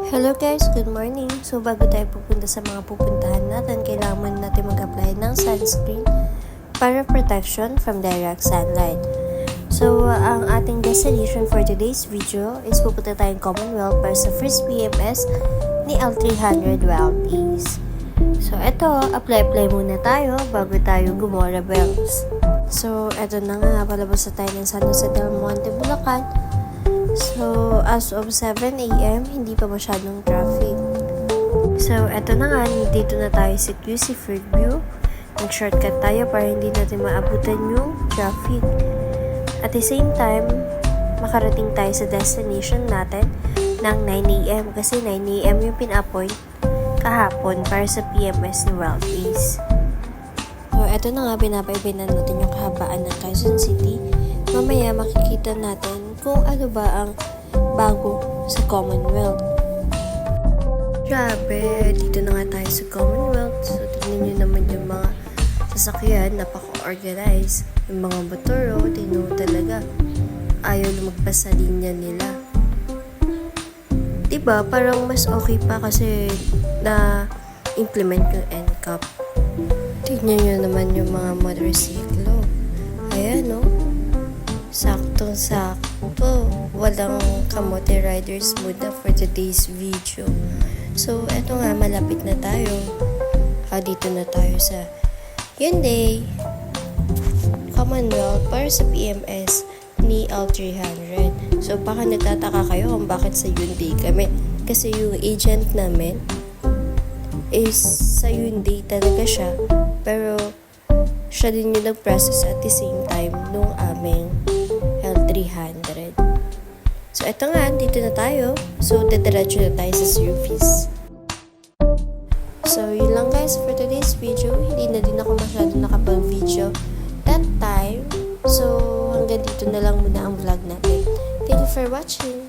Hello guys, good morning. So bago tayo pupunta sa mga pupuntahan natin, kailangan natin mag-apply ng sunscreen para protection from direct sunlight. So ang ating destination for today's video is pupunta tayong Commonwealth para sa first PMS ni L300 Wild Peace. So eto, apply muna tayo bago tayo gumora bells. So eto na nga, palabas na tayo ng San Jose del Monte, Bulacan. So, as of 7 AM, hindi pa masyadong traffic. So, eto na nga, dito na tayo sa QC Freeview. Nag-shortcut tayo para hindi natin maabutan yung traffic. At the same time, makarating tayo sa destination natin ng 9 AM kasi 9 AM yung pin-appoint kahapon para sa PMS ni Wild Peace. So, eto na nga, pinapaibinan natin yung kahabaan ng Quezon City. Mamaya makikita natin kung ano ba ang bago sa Commonwealth. Grabe, dito na nga tayo sa Commonwealth. So, tignan nyo naman yung mga sasakyan, napaka-organized. Yung mga motor, tino talaga. Ayaw lumagpas sa linya nila. Diba, parang mas okay pa kasi na-implement yung NCAP. Tignan nyo naman yung mga motorsiklo. Ayan, saktong-sakto. Walang kamote riders muna for today's video. So, eto nga, malapit na tayo. Dito na tayo sa Hyundai Commonwealth para sa PMS ni L300. So, baka nagtataka kayo kung bakit sa Hyundai kami. Kasi yung agent namin is sa Hyundai talaga siya. Pero, siya din yung nag-process at the same time nung aming L300. So, eto nga, dito na tayo. So, dediretso na tayo sa service. So, yun lang guys for today's video. Hindi na din ako masyado nakapag-video that time. So, hanggang dito na lang muna ang vlog natin. Thank you for watching.